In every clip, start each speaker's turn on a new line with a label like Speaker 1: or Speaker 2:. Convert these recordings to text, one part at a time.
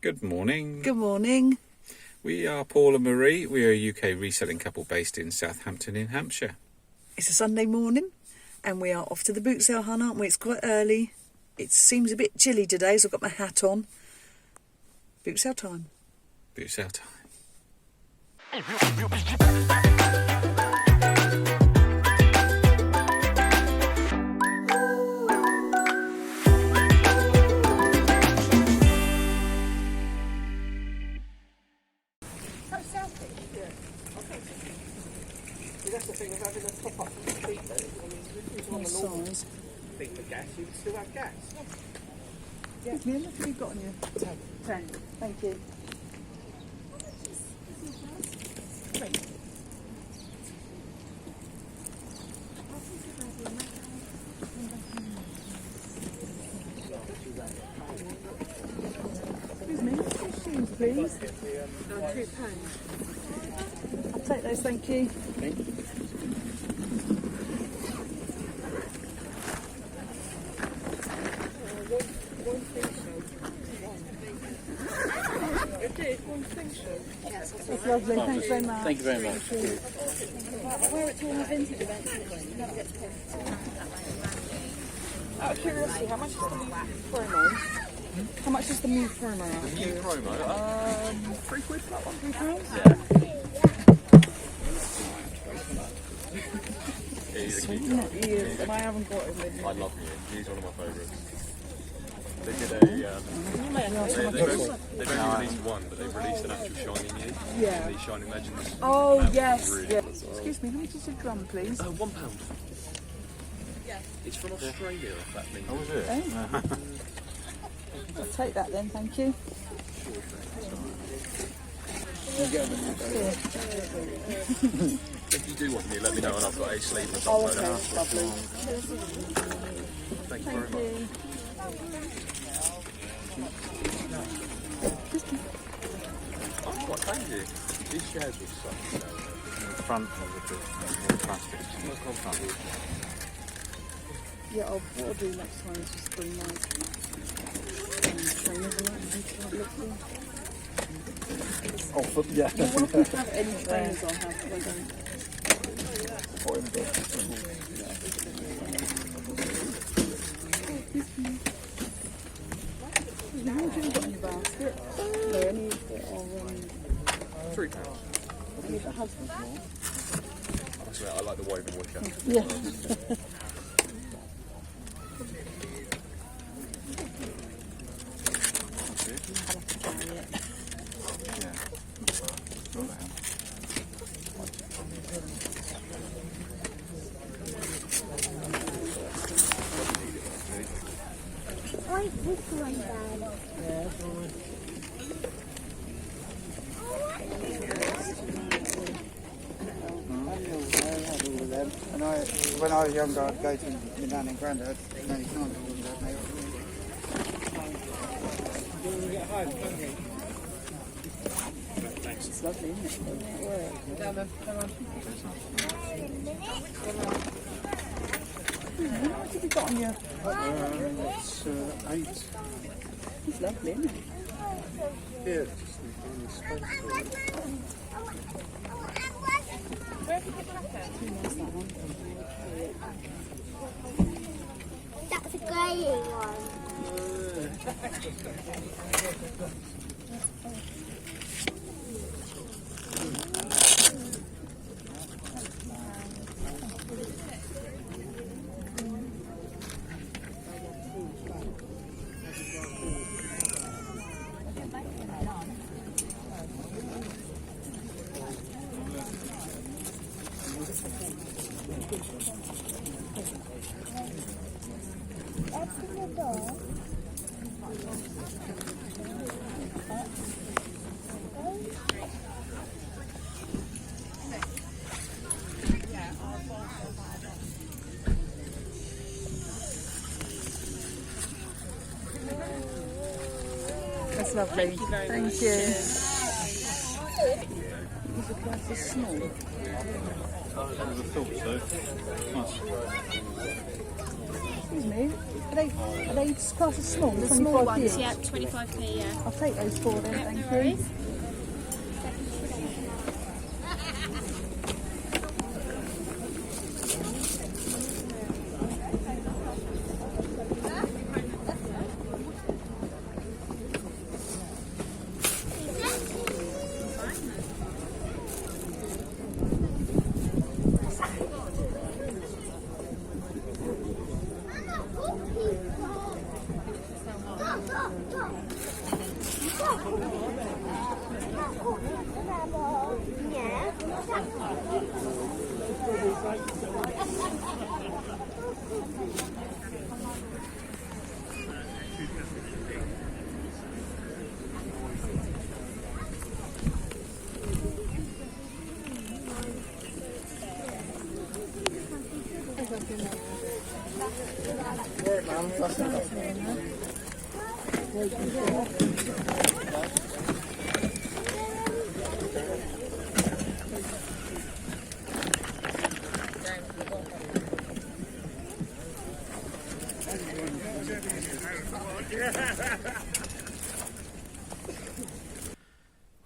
Speaker 1: Good morning.
Speaker 2: Good morning.
Speaker 1: We are Paul and Marie. We are a UK reselling couple based in Southampton in Hampshire.
Speaker 2: It's a Sunday morning and we are off to the boot sale hunt, aren't we? It's quite early. It seems a bit chilly today, so I've got my hat on. Boot sale time.
Speaker 1: Boot sale time.
Speaker 3: That's the thing of having a top up from the street though. I mean, if it was on the normal thing for gas, you would still have gas.
Speaker 2: Yeah. How much have you got on your 10? Thank you. Excuse me, shoes please.
Speaker 3: £2.
Speaker 2: I'll take those, thank you. That's lovely, thanks very much.
Speaker 4: Thank you very much.
Speaker 5: Where it's all the vintage events, you never get to pay.
Speaker 3: Out of curiosity, how much is the new promo? How much is the new promo?
Speaker 4: New promo? £3 for that one.
Speaker 3: £3?
Speaker 4: Yeah. He's a cute
Speaker 3: Not
Speaker 4: guy.
Speaker 3: years, and I haven't got him with me.
Speaker 4: I love him. He's one of my favourites. They did a. They've only released one, but they've released an actual Shining Year.
Speaker 3: Yeah.
Speaker 4: These Shining Legends.
Speaker 3: Oh, yes.
Speaker 4: Really
Speaker 3: Yeah.
Speaker 4: cool as well.
Speaker 3: Excuse me, how much is a drum, please?
Speaker 4: £1. It's from Australia, if that means.
Speaker 1: Oh, is it?
Speaker 2: I'll take that then, thank you.
Speaker 4: If you do want me, let me know, and I've got a sleeve or
Speaker 3: Oh,
Speaker 4: something.
Speaker 3: okay, lovely.
Speaker 4: Thank you very much. Oh, quite crazy. These chairs were such.
Speaker 1: The front of the plastic.
Speaker 3: Yeah, what I'll do next time is just bring my trainers and that and have a look through.
Speaker 4: Oh, yeah.
Speaker 3: I don't have any trainers on, have I don't. How much have you got in your basket? No, any that are
Speaker 4: £3.
Speaker 3: any that husband's more.
Speaker 4: I swear, I like the woven wicker.
Speaker 3: Yeah.
Speaker 5: Wait, this one down.
Speaker 6: When I was younger, I'd go to my nan and granddad. No, you can't do all that, mate.
Speaker 3: It's lovely, isn't it? How much have you got on your...
Speaker 6: It's 8.
Speaker 3: It's lovely, isn't it?
Speaker 6: Yeah, just in the space for it.
Speaker 5: That's a grey one. Open the door.
Speaker 2: That's lovely.
Speaker 3: Thank you very much.
Speaker 2: Thank you.
Speaker 3: Is the price small?
Speaker 1: I would have thought so. Nice.
Speaker 2: Excuse me, are they classed as small?
Speaker 5: The small ones, yeah, 25p, yeah.
Speaker 2: I'll take those 4 then,
Speaker 5: Yep,
Speaker 2: thank
Speaker 5: no
Speaker 2: you.
Speaker 5: worries.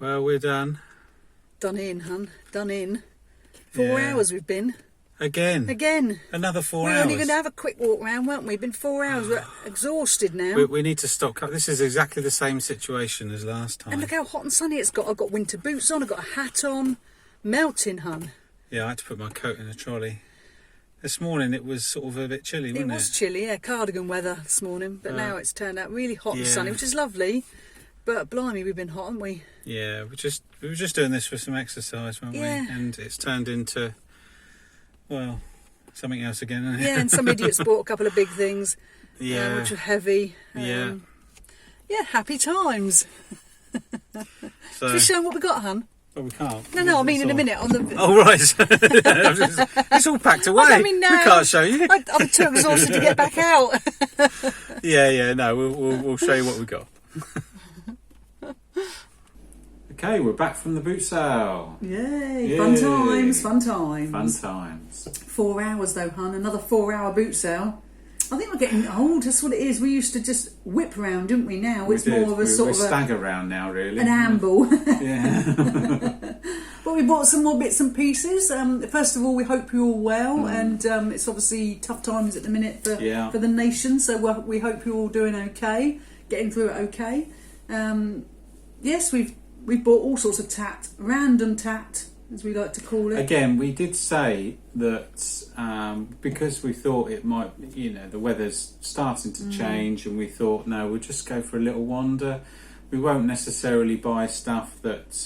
Speaker 1: Well, we're done.
Speaker 2: Done in, hun. Done in. 4
Speaker 1: Yeah.
Speaker 2: hours we've been.
Speaker 1: Again. Another 4
Speaker 2: We were
Speaker 1: hours.
Speaker 2: only going to have a quick walk round, weren't we? Been 4 hours. We're exhausted now.
Speaker 1: We need to stop. This is exactly the same situation as last time.
Speaker 2: And look how hot and sunny it's got. I've got winter boots on. I've got a hat on. Melting, hun.
Speaker 1: Yeah, I had to put my coat in a trolley. This morning it was sort of a bit chilly,
Speaker 2: It
Speaker 1: wasn't it?
Speaker 2: was chilly, yeah, cardigan weather this morning. But now it's turned out really hot and
Speaker 1: yeah.
Speaker 2: sunny, which is lovely. But blimey, we've been hot, haven't we?
Speaker 1: Yeah, we were just doing this for some exercise, weren't
Speaker 2: Yeah.
Speaker 1: we? And it's turned into, well, something else again, isn't it?
Speaker 2: Yeah, and some idiots bought a couple of big things,
Speaker 1: Yeah.
Speaker 2: which were heavy.
Speaker 1: Yeah.
Speaker 2: Yeah, happy times.
Speaker 1: So,
Speaker 2: Should we show them what we got, hun?
Speaker 1: well, we can't.
Speaker 2: No, I mean
Speaker 1: It's
Speaker 2: in a
Speaker 1: all-
Speaker 2: minute on the.
Speaker 1: Oh, right. It's all packed away.
Speaker 2: I mean, no.
Speaker 1: We can't show you.
Speaker 2: I'm too exhausted to get back out.
Speaker 1: Yeah, no, we'll show you what we got. Okay, we're back from the boot sale.
Speaker 2: Yay!
Speaker 1: Yay.
Speaker 2: Fun times, fun times.
Speaker 1: Fun times.
Speaker 2: 4 hours though, hun. Another 4 hour boot sale. I think we're getting old. That's what it is. We used to just whip round, didn't we? Now it's more of a sort of
Speaker 1: we stagger round now, really.
Speaker 2: an amble.
Speaker 1: Yeah.
Speaker 2: But we bought some more bits and pieces. First of all, we hope you're all well, and it's obviously tough times at the minute for the nation. So we hope you're all doing okay, getting through it okay. Yes, we've bought all sorts of tat, random tat, as we like to call it.
Speaker 1: Again, we did say that because we thought it might, the weather's starting to change, and we thought, no, we'll just go for a little wander. We won't necessarily buy stuff that.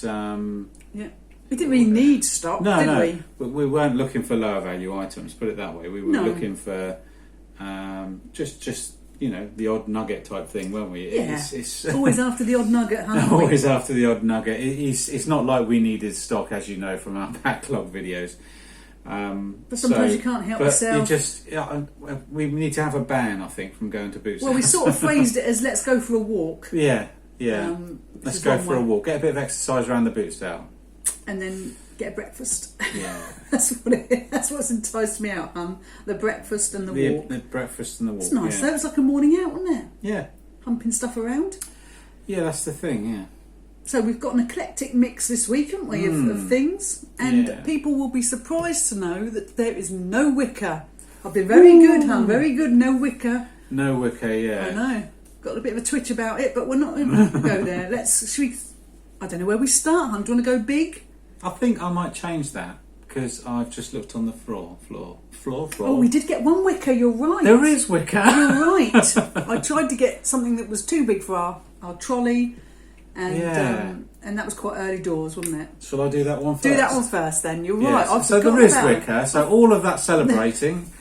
Speaker 2: Yeah. We didn't really need stock, did we?
Speaker 1: But we weren't looking for lower value items. Put it that way. We were looking for just the odd nugget type thing, weren't we?
Speaker 2: Yeah.
Speaker 1: It's
Speaker 2: Always after the odd nugget, huh?
Speaker 1: always after the odd nugget. It's not like we needed stock, as you know from our backlog videos.
Speaker 2: But sometimes you can't help yourself.
Speaker 1: We need to have a ban, I think, from going to boot
Speaker 2: Well, we sort of phrased it as "let's go for a walk."
Speaker 1: Yeah.
Speaker 2: Which
Speaker 1: Let's
Speaker 2: is
Speaker 1: go
Speaker 2: one
Speaker 1: for a
Speaker 2: way.
Speaker 1: walk. Get a bit of exercise around the boot sale.
Speaker 2: And then get a breakfast.
Speaker 1: Yeah.
Speaker 2: That's what's enticed me out, hun. The breakfast and the walk.
Speaker 1: The breakfast and the walk.
Speaker 2: It's nice
Speaker 1: yeah.
Speaker 2: though. It's like a morning out, isn't it?
Speaker 1: Yeah.
Speaker 2: Humping stuff around.
Speaker 1: Yeah, that's the thing. Yeah.
Speaker 2: So we've got an eclectic mix this week, haven't we, of things? And people will be surprised to know that there is no wicker. I've been very good, hun. Very good. No wicker.
Speaker 1: No wicker. Yeah.
Speaker 2: I know. Got a bit of a twitch about it, but we're not going to go there. I don't know where we start, hun. Do you want to go big?
Speaker 1: I think I might change that because I've just looked on the floor.
Speaker 2: Oh, we did get one wicker. You're right.
Speaker 1: There is wicker.
Speaker 2: You're right. I tried to get something that was too big for our trolley, and that was quite early doors, wasn't it?
Speaker 1: Shall I do that one first?
Speaker 2: Do that one first, then. You're
Speaker 1: Yes.
Speaker 2: right. I've
Speaker 1: So there
Speaker 2: forgotten
Speaker 1: is
Speaker 2: about it.
Speaker 1: wicker. So all of that celebrating.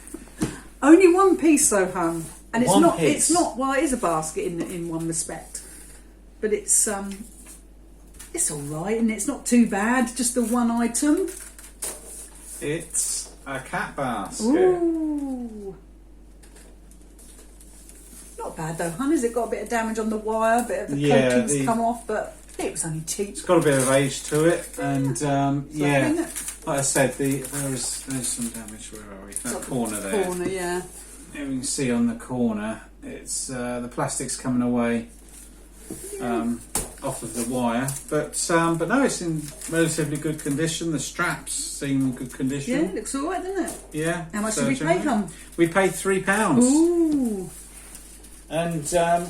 Speaker 2: Only one piece, though, hun. And it's
Speaker 1: One
Speaker 2: not.
Speaker 1: piece.
Speaker 2: It's not. Well, it is a basket in one respect, but it's all right, and it's not too bad. Just the one item.
Speaker 1: It's a cat basket.
Speaker 2: Ooh. Not bad though, hun. Has it got a bit of damage on the wire? A bit of the coating's come off, but it was only cheap.
Speaker 1: It's got a bit of age to it, and
Speaker 2: Isn't it?
Speaker 1: like I said, there's some damage. Where are we? That corner there.
Speaker 2: Corner, yeah.
Speaker 1: Here you can see on the corner, it's the plastic's coming away off of the wire, but no, it's in relatively good condition. The straps seem in good condition.
Speaker 2: Yeah, it looks all right, doesn't it?
Speaker 1: Yeah.
Speaker 2: How much did we pay, Hum?
Speaker 1: We paid £3.
Speaker 2: Ooh.
Speaker 1: And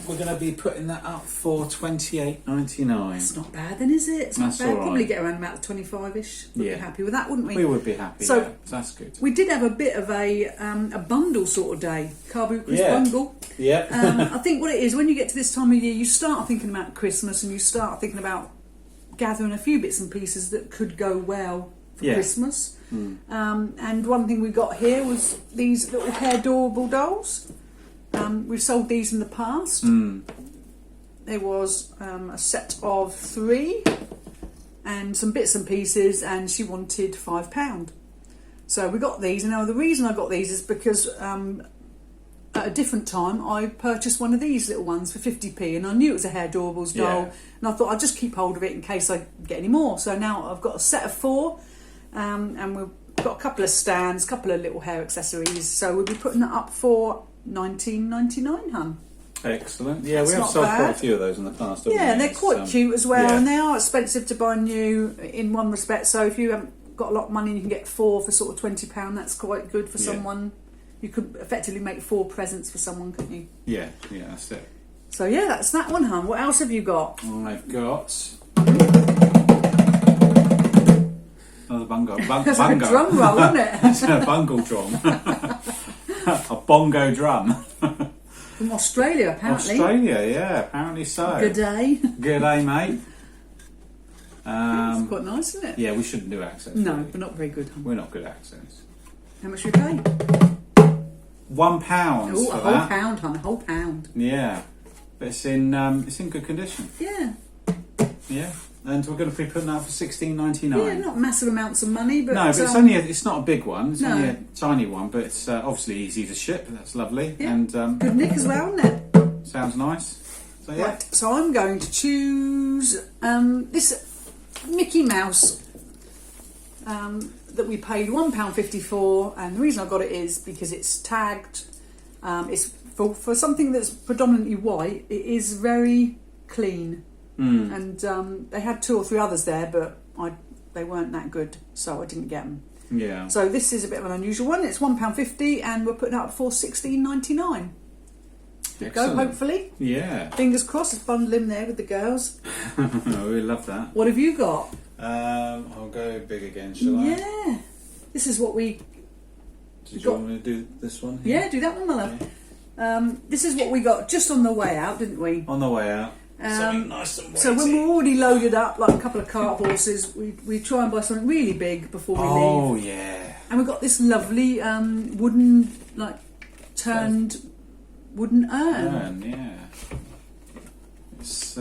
Speaker 1: we're going to be putting that up for $28.99.
Speaker 2: That's not bad then, is it? It's not
Speaker 1: That's
Speaker 2: bad.
Speaker 1: all right.
Speaker 2: Probably get around about 25-ish. We'd be happy with that, wouldn't we?
Speaker 1: We would be happy,
Speaker 2: so,
Speaker 1: yeah. That's good.
Speaker 2: We did have a bit of a bundle sort of day. Car boot Chris bundle.
Speaker 1: Yeah.
Speaker 2: I think what it is, when you get to this time of year, you start thinking about Christmas and you start thinking about gathering a few bits and pieces that could go well for Christmas. And one thing we got here was these little hair adorable dolls. We've sold these in the past. There was a set of 3 and some bits and pieces, and she wanted £5. So we got these, and now the reason I got these is because at a different time I purchased one of these little ones for 50p, and I knew it was a hair adorables doll, and I thought I'd just keep hold of it in case I get any more. So now I've got a set of 4, and we've got a couple of stands, a couple of little hair accessories, so we'll be putting that up for £19.99, hun.
Speaker 1: Excellent. Yeah,
Speaker 2: That's
Speaker 1: we have
Speaker 2: not
Speaker 1: sold
Speaker 2: bad.
Speaker 1: quite a few of those in the past, haven't we?
Speaker 2: Yeah, they're quite cute as well,
Speaker 1: yeah.
Speaker 2: and they are expensive to buy new in one respect. So if you haven't got a lot of money and you can get 4 for sort of £20, that's quite good for someone. You could effectively make 4 presents for someone, couldn't you?
Speaker 1: Yeah, that's it.
Speaker 2: So yeah, that's that one, hun. What else have you got?
Speaker 1: I've got another bungo.
Speaker 2: It's like a drum roll, isn't it?
Speaker 1: It's a bungle drum. A bongo drum.
Speaker 2: From Australia, apparently.
Speaker 1: Australia, yeah, apparently so.
Speaker 2: Good day.
Speaker 1: Good day, mate.
Speaker 2: It's quite nice, isn't it?
Speaker 1: Yeah, we shouldn't do accents.
Speaker 2: No,
Speaker 1: really.
Speaker 2: we're not very good, hun.
Speaker 1: We're not good at accents.
Speaker 2: How much we pay?
Speaker 1: £1
Speaker 2: Oh,
Speaker 1: for
Speaker 2: a whole
Speaker 1: that.
Speaker 2: pound, hun. A whole pound.
Speaker 1: Yeah, but it's in good condition.
Speaker 2: Yeah.
Speaker 1: Yeah, and we're going to be putting that for £16.99.
Speaker 2: Yeah, not massive amounts of money, but...
Speaker 1: No, but it's not a big one. It's only a tiny one, but it's obviously easy to ship. That's lovely.
Speaker 2: Yeah.
Speaker 1: And
Speaker 2: good nick as well, isn't it?
Speaker 1: sounds nice. So yeah.
Speaker 2: Right, so I'm going to choose this Mickey Mouse that we paid £1.50 for, and the reason I got it is because it's tagged. It's for something that's predominantly white. It is very clean, and they had 2 or 3 others there, but they weren't that good, so I didn't get them.
Speaker 1: Yeah.
Speaker 2: So this is a bit of an unusual one. It's £1.50, and we're putting it up for £16.99. Go, hopefully.
Speaker 1: Yeah.
Speaker 2: Fingers crossed, it's bundled in there with the girls.
Speaker 1: We love that.
Speaker 2: What have you got?
Speaker 1: I'll go big again, shall I?
Speaker 2: Yeah. This is what we...
Speaker 1: Did you want me to do this one here?
Speaker 2: Yeah, do that one, my love. This is what we got just on the way out, didn't we?
Speaker 1: On the way out. Something nice and weighty.
Speaker 2: So when we're already loaded up, like a couple of cart horses, we try and buy something really big before we leave.
Speaker 1: Oh, yeah.
Speaker 2: And we've got this lovely wooden, like, turned wooden urn.
Speaker 1: Yeah. It's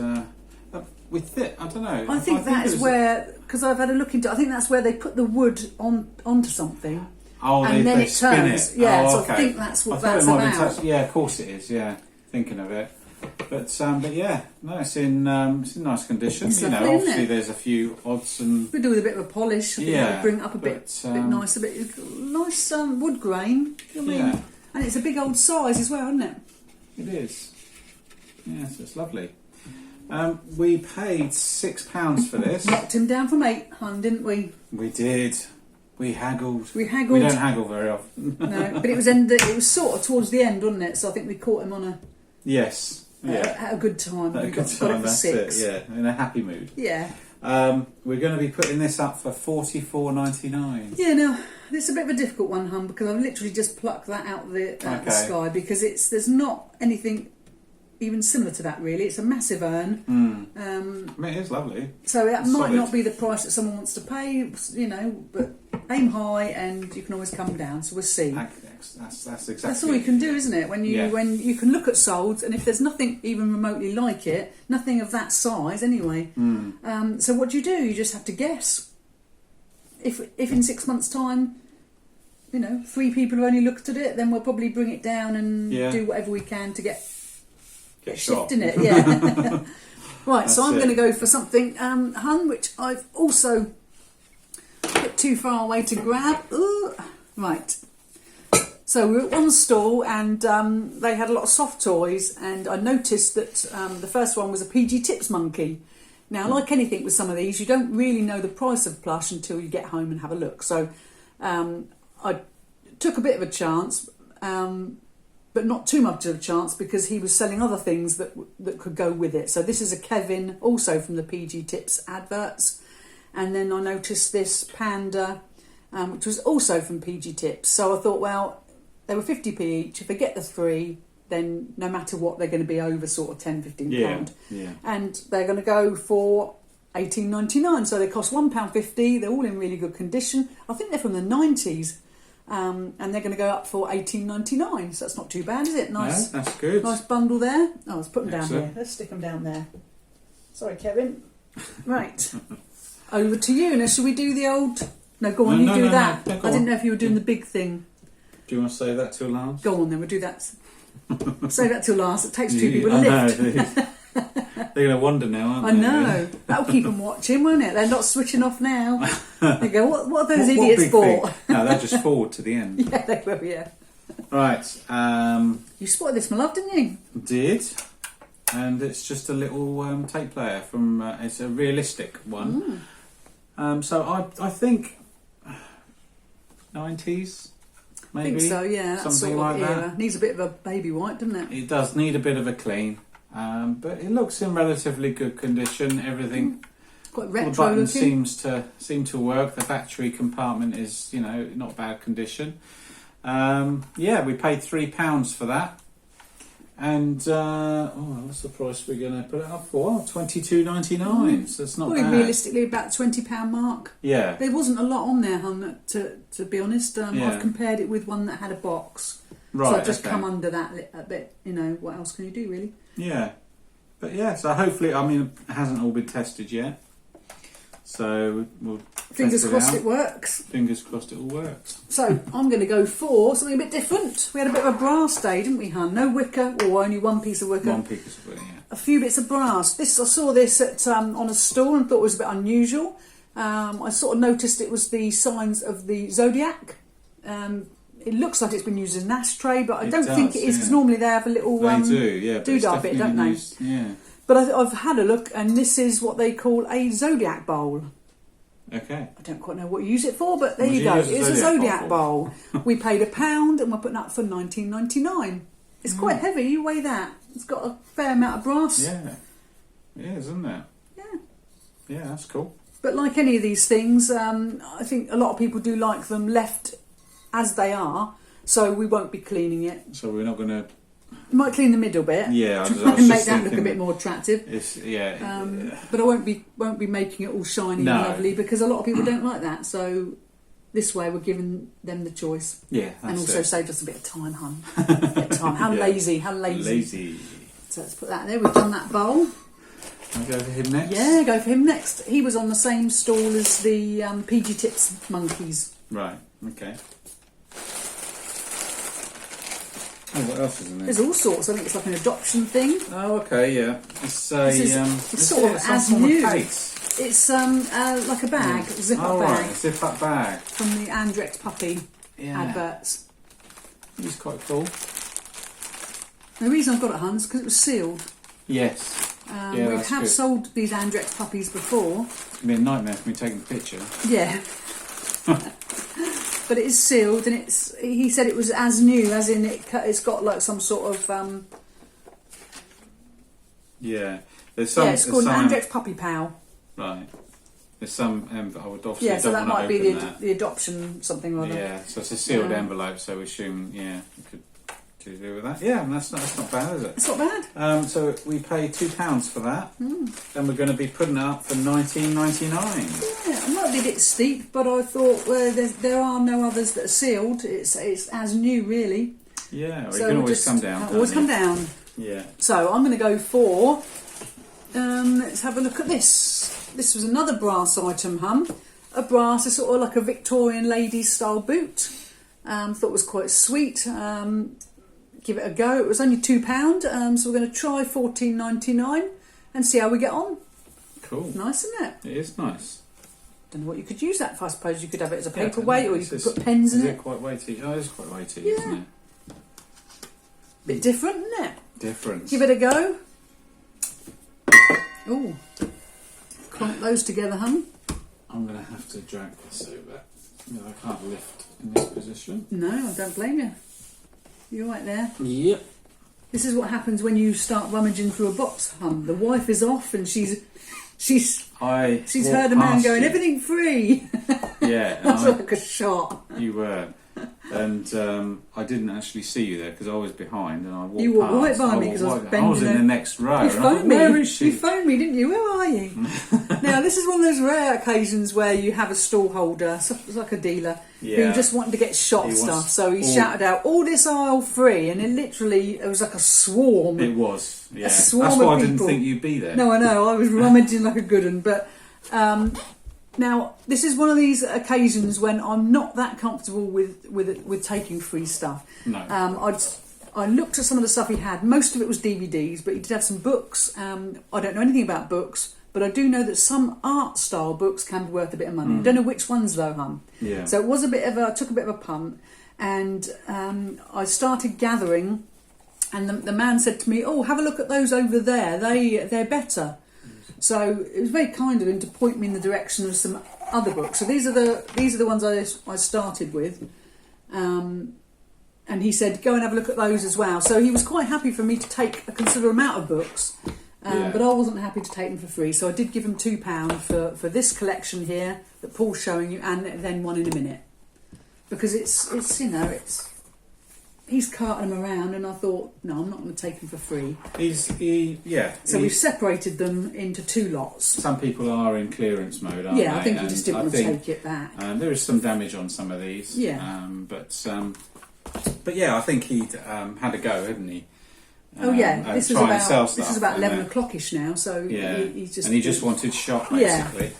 Speaker 1: with it. I don't know.
Speaker 2: I think that is where, because I've had a look into. I think that's where they put the wood onto something.
Speaker 1: Oh,
Speaker 2: and then
Speaker 1: they
Speaker 2: it
Speaker 1: spin
Speaker 2: turns.
Speaker 1: it.
Speaker 2: Yeah,
Speaker 1: oh,
Speaker 2: so
Speaker 1: okay.
Speaker 2: I think that's what
Speaker 1: I thought
Speaker 2: that's
Speaker 1: it might be
Speaker 2: about.
Speaker 1: yeah, of course it is. Yeah, thinking of it. But yeah, no, it's in nice condition.
Speaker 2: It's
Speaker 1: you
Speaker 2: lovely,
Speaker 1: know,
Speaker 2: isn't
Speaker 1: obviously
Speaker 2: it?
Speaker 1: there's a few odds and
Speaker 2: We do with a bit of a polish. I think that would bring it up a bit nicer, bit nice wood grain. I mean,
Speaker 1: yeah,
Speaker 2: and it's a big old size as well, isn't it?
Speaker 1: it is. Yes, it's lovely. We paid £6 for this.
Speaker 2: Knocked him down from 8, hun, didn't we?
Speaker 1: We did. We haggled.
Speaker 2: We haggled.
Speaker 1: We don't haggle very often.
Speaker 2: No, but it was sort of towards the end, wasn't it? So I think we caught him on a
Speaker 1: Yes. Yeah.
Speaker 2: at a good time.
Speaker 1: At a
Speaker 2: We
Speaker 1: good
Speaker 2: got it
Speaker 1: time.
Speaker 2: for
Speaker 1: That's
Speaker 2: 6.
Speaker 1: it. Yeah, in a happy mood.
Speaker 2: Yeah.
Speaker 1: We're going to be putting this up for $44.99.
Speaker 2: Yeah, now, it's a bit of a difficult one, hun, because I've literally just plucked that out of the sky, because there's not anything even similar to that, really. It's a massive urn.
Speaker 1: I mean, it is lovely.
Speaker 2: So that might
Speaker 1: Solid.
Speaker 2: not be the price that someone wants to pay, you know, but aim high and you can always come down, so we'll see.
Speaker 1: That's exactly.
Speaker 2: That's all you can do, isn't it? When you can look at solds, and if there's nothing even remotely like it, nothing of that size anyway. So what do? You just have to guess. If in 6 months' time, you know, 3 people have only looked at it, then we'll probably bring it down and do whatever we can to get shifting it. Yeah. Right. So I'm going to go for something, hun, which I've also put too far away to grab. Ooh. Right. So we were at one stall and they had a lot of soft toys, and I noticed that the first one was a PG Tips monkey. Now, like anything with some of these, you don't really know the price of plush until you get home and have a look. So I took a bit of a chance, but not too much of a chance, because he was selling other things that could go with it. So this is a Kevin, also from the PG Tips adverts. And then I noticed this panda, which was also from PG Tips. So I thought, well, they were 50p each. If they get the 3, then no matter what, they're going to be over sort of £10-15.
Speaker 1: Yeah.
Speaker 2: And they're going to go for $18.99. So they cost £1.50. They're all in really good condition. I think they're from the 90s. And they're going to go up for $18.99. So that's not too bad, is it? Nice.
Speaker 1: No, that's good.
Speaker 2: Nice bundle there. Oh, let's put them down
Speaker 1: Excellent.
Speaker 2: here. Let's stick them down there. Sorry, Kevin. Right. Over to you. Now, should we do the old... No, go on, you do that.
Speaker 1: No, go
Speaker 2: I didn't
Speaker 1: on.
Speaker 2: know if you were doing the big thing.
Speaker 1: Do you want to say that till last?
Speaker 2: Go on then, we'll do that. Say that till last. It takes 2 people to lift.
Speaker 1: They're going to wonder now, aren't
Speaker 2: I
Speaker 1: they?
Speaker 2: know. That'll keep them watching, won't it? They're not switching off now. They go, what are those
Speaker 1: What
Speaker 2: idiots
Speaker 1: big
Speaker 2: for?
Speaker 1: thing? No, they'll just forward to the end.
Speaker 2: Yeah, they will, yeah.
Speaker 1: Right.
Speaker 2: You spotted this, my love, didn't you?
Speaker 1: Did. And it's just a little tape player from... it's a realistic one. So I think 90s, maybe.
Speaker 2: I think so, yeah. That's
Speaker 1: something
Speaker 2: sort of
Speaker 1: like
Speaker 2: era.
Speaker 1: that.
Speaker 2: Needs a bit of a baby white, doesn't it?
Speaker 1: It does need a bit of a clean, but it looks in relatively good condition. Everything,
Speaker 2: Quite
Speaker 1: all the
Speaker 2: retro
Speaker 1: buttons
Speaker 2: looking.
Speaker 1: seem to work. The battery compartment is, not bad condition. Yeah, we paid £3 for that, and what's the price we're going to put it up for? $22.99. So it's not
Speaker 2: Probably
Speaker 1: bad.
Speaker 2: realistically about £20 mark.
Speaker 1: Yeah,
Speaker 2: There wasn't a lot on there, hun, to be honest.
Speaker 1: Yeah.
Speaker 2: I've compared it with one that had a box.
Speaker 1: right.
Speaker 2: So I've just
Speaker 1: okay.
Speaker 2: come under that a bit. What else can you do, really?
Speaker 1: Yeah, but yeah. So hopefully, it hasn't all been tested yet. So we'll
Speaker 2: Fingers
Speaker 1: test
Speaker 2: crossed
Speaker 1: out.
Speaker 2: it works.
Speaker 1: Fingers crossed it all works.
Speaker 2: So I'm going to go for something a bit different. We had a bit of a brass day, didn't we, hun? No wicker, or only one piece of wicker.
Speaker 1: One piece of it, yeah.
Speaker 2: A few bits of brass. I saw this at on a stall and thought it was a bit unusual. I sort of noticed it was the signs of the Zodiac. It looks like it's been used as an ashtray, but I don't think it is, because normally they have a little
Speaker 1: They do, yeah. but it's
Speaker 2: doodah bit,
Speaker 1: definitely
Speaker 2: don't they?
Speaker 1: used- Yeah.
Speaker 2: But I've had a look, and this is what they call a Zodiac Bowl.
Speaker 1: Okay.
Speaker 2: I don't quite know what you use it for, but there
Speaker 1: What
Speaker 2: you
Speaker 1: do
Speaker 2: go.
Speaker 1: you use a
Speaker 2: It's a
Speaker 1: Zodiac
Speaker 2: Zodiac Bowl. We paid £1 and we're putting up for $19.99. It's quite heavy. You weigh that. It's got a fair amount of brass.
Speaker 1: Yeah. It is, isn't it?
Speaker 2: Yeah.
Speaker 1: Yeah, that's cool.
Speaker 2: But like any of these things, I think a lot of people do like them left as they are. So we won't be cleaning it.
Speaker 1: So we're not going to...
Speaker 2: We might clean the middle bit.
Speaker 1: Yeah, I was
Speaker 2: and
Speaker 1: just
Speaker 2: make that look a
Speaker 1: thinking
Speaker 2: bit more attractive.
Speaker 1: It's, yeah.
Speaker 2: But I won't be making it all shiny
Speaker 1: No.
Speaker 2: and lovely, because a lot of people don't like that. So this way we're giving them the choice.
Speaker 1: Yeah, that's
Speaker 2: And also
Speaker 1: it.
Speaker 2: saved us a bit of time, hun. A bit of time. How
Speaker 1: Yeah.
Speaker 2: lazy.
Speaker 1: Lazy.
Speaker 2: So let's put that there. We've done that bowl.
Speaker 1: I'll go for him next.
Speaker 2: Yeah, go for him next. He was on the same stall as the PG Tips monkeys.
Speaker 1: Right, okay. Oh, what else is in there?
Speaker 2: There's all sorts. I think it's like an adoption thing.
Speaker 1: Oh, okay, yeah. It's a...
Speaker 2: it's sort of
Speaker 1: some
Speaker 2: as
Speaker 1: form of
Speaker 2: new.
Speaker 1: case.
Speaker 2: It's like a bag, a zip-up
Speaker 1: Oh,
Speaker 2: bag
Speaker 1: right, a zip-up bag.
Speaker 2: from the Andrex puppy
Speaker 1: Yeah.
Speaker 2: adverts.
Speaker 1: He's quite cool.
Speaker 2: The reason I got it, hun, is because it was sealed.
Speaker 1: Yes. Yeah,
Speaker 2: We
Speaker 1: that's
Speaker 2: have
Speaker 1: good.
Speaker 2: sold these Andrex puppies before.
Speaker 1: It's going to be a nightmare for me taking the picture.
Speaker 2: Yeah. But it is sealed, and he said it was as new, as in it's got like some sort of...
Speaker 1: Yeah. There's some...
Speaker 2: yeah, it's called
Speaker 1: some,
Speaker 2: an Andrex Puppy Pal.
Speaker 1: Right. There's some... I would obviously
Speaker 2: Yeah, so that
Speaker 1: don't want
Speaker 2: might
Speaker 1: to
Speaker 2: be
Speaker 1: open that.
Speaker 2: the adoption something or other.
Speaker 1: Yeah, so it's a sealed
Speaker 2: Yeah.
Speaker 1: envelope, so we assume, yeah, we could do with that. Yeah, and that's not bad, is it?
Speaker 2: It's not bad.
Speaker 1: So we paid £2 for that, and we're going to be putting it up for $19.99.
Speaker 2: Yeah, it might be a bit steep, but I thought there are no others that are sealed. It's as new, really.
Speaker 1: Yeah, well,
Speaker 2: So
Speaker 1: you can
Speaker 2: we'll
Speaker 1: always
Speaker 2: just-
Speaker 1: come down.
Speaker 2: Always
Speaker 1: can't
Speaker 2: come
Speaker 1: you?
Speaker 2: down.
Speaker 1: Yeah.
Speaker 2: So I'm going to go for... let's have a look at this. This was another brass item, hun. A brass, it's sort of like a Victorian ladies style boot. Thought it was quite sweet. Give it a go. It was only £2, so we're going to try $14.99 and see how we get on.
Speaker 1: Cool.
Speaker 2: Nice, isn't it?
Speaker 1: It is nice.
Speaker 2: don't know what you could use that for. I suppose you could have it as a paperweight, or you could put pens in it.
Speaker 1: Is it quite weighty? Oh, it's quite weighty, isn't it?
Speaker 2: Bit different, isn't it?
Speaker 1: Different.
Speaker 2: Give it a go. Oh, clunk those together, hun.
Speaker 1: I'm going to have to drag this over. No, I can't lift in this position.
Speaker 2: No, I don't blame you. You're right there.
Speaker 1: Yep.
Speaker 2: This is what happens when you start rummaging through a box, hun. The wife is off, and she's heard a man going, everything free.
Speaker 1: Yeah.
Speaker 2: That's like a shot.
Speaker 1: You were. And I didn't actually see you there because I was behind and I walked
Speaker 2: You walked right
Speaker 1: past.
Speaker 2: by me because I was bending.
Speaker 1: I was in the next row.
Speaker 2: You phoned me.
Speaker 1: Where is she?
Speaker 2: You phoned me, didn't you? Where are you? Now, this is one of those rare occasions where you have a stall holder, so it's like a dealer, who just wanted to get shot stuff. So he shouted out, all this aisle free, and it was like a swarm.
Speaker 1: It was, yeah.
Speaker 2: A swarm
Speaker 1: That's why
Speaker 2: of
Speaker 1: I didn't
Speaker 2: people.
Speaker 1: think you'd be there.
Speaker 2: No, I know. I was rummaging like a good one. But now, this is one of these occasions when I'm not that comfortable with taking free stuff.
Speaker 1: No.
Speaker 2: I looked at some of the stuff he had. Most of it was DVDs, but he did have some books. I don't know anything about books, but I do know that some art style books can be worth a bit of money. I don't know which ones though, hun.
Speaker 1: Yeah.
Speaker 2: So it was I took a bit of a punt, and I started gathering, and the man said to me, "Oh, have a look at those over there. They're better." So it was very kind of him to point me in the direction of some other books. So these are the ones I started with. And he said, go and have a look at those as well. So he was quite happy for me to take a considerable amount of books, but I wasn't happy to take them for free. So I did give him £2 for this collection here that Paul's showing you, and then one in a minute. Because it's he's carting them around, and I thought, no, I'm not going to take them for free. So we've separated them into two lots.
Speaker 1: Some people are in clearance mode, aren't they?
Speaker 2: Yeah, I think he just didn't want to take it back.
Speaker 1: There is some damage on some of these.
Speaker 2: Yeah.
Speaker 1: But yeah, I think he'd had a go, hadn't he?
Speaker 2: This is about 11 o'clockish now, so he just
Speaker 1: wanted shot basically.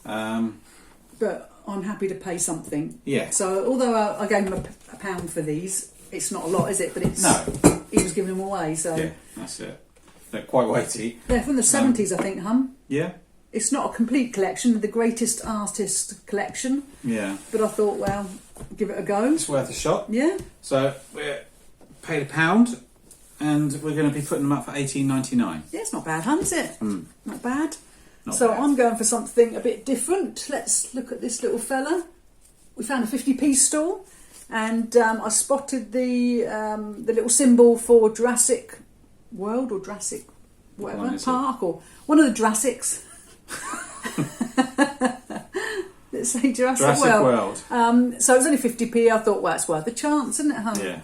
Speaker 2: But I'm happy to pay something.
Speaker 1: Yeah.
Speaker 2: So although I gave him a £1 for these, it's not a lot, is it? But it's he was giving them away, so
Speaker 1: yeah, that's it. They're quite weighty.
Speaker 2: They're from the 70s, I think, hun.
Speaker 1: Yeah.
Speaker 2: It's not a complete collection, the greatest artist collection.
Speaker 1: Yeah.
Speaker 2: But I thought, well, give it a go.
Speaker 1: It's worth a shot.
Speaker 2: Yeah.
Speaker 1: So we're paid £1, and we're going to be putting them up for $18.99.
Speaker 2: Yeah, it's not bad, hun, is it? Not bad.
Speaker 1: Not
Speaker 2: so
Speaker 1: bad.
Speaker 2: I'm going for something a bit different. Let's look at this little fella. We found a 50p stall, and I spotted the little symbol for Jurassic World or Jurassic whatever Park or one of the Jurassics. Let's say Jurassic World. So it was only 50p. I thought, well, it's worth a chance, isn't it, hun?
Speaker 1: Yeah.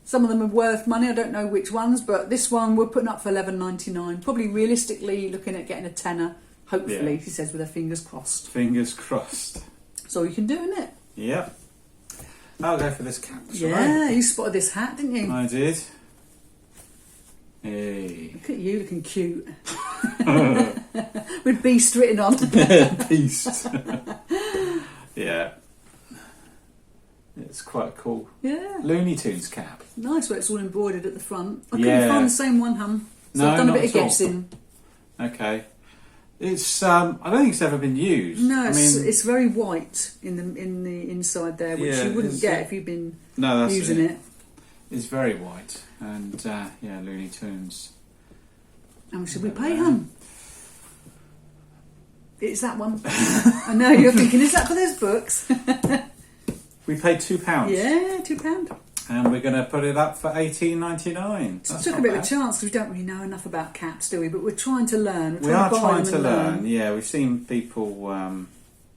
Speaker 2: Some of them are worth money. I don't know which ones, but this one we're putting up for $11.99. Probably realistically looking at getting a tenner. Hopefully, she says with her fingers crossed.
Speaker 1: Fingers crossed.
Speaker 2: That's all you can do, isn't it?
Speaker 1: Yep. I'll go for this cap.
Speaker 2: Yeah, you spotted this hat, didn't you?
Speaker 1: I did. Hey.
Speaker 2: Look at you looking cute. With Beast written on.
Speaker 1: Beast. Yeah. It's quite cool.
Speaker 2: Yeah.
Speaker 1: Looney Tunes cap.
Speaker 2: Nice where it's all embroidered at the front. I couldn't find the same one, hun. So I've done a bit of guessing.
Speaker 1: Okay. It's I don't think it's ever been used.
Speaker 2: No, it's very white in the inside there, which you wouldn't get if you've been using it.
Speaker 1: It's very white, and Looney Tunes.
Speaker 2: How much should we pay, hun? It's that one. I know you're thinking, is that for those books?
Speaker 1: We paid £2.
Speaker 2: Yeah, £2.
Speaker 1: And we're going to put it up for $18.99.
Speaker 2: It took a bit of a chance because we don't really know enough about caps, do we? But we're trying to learn.
Speaker 1: We are trying to learn. Yeah, we've seen people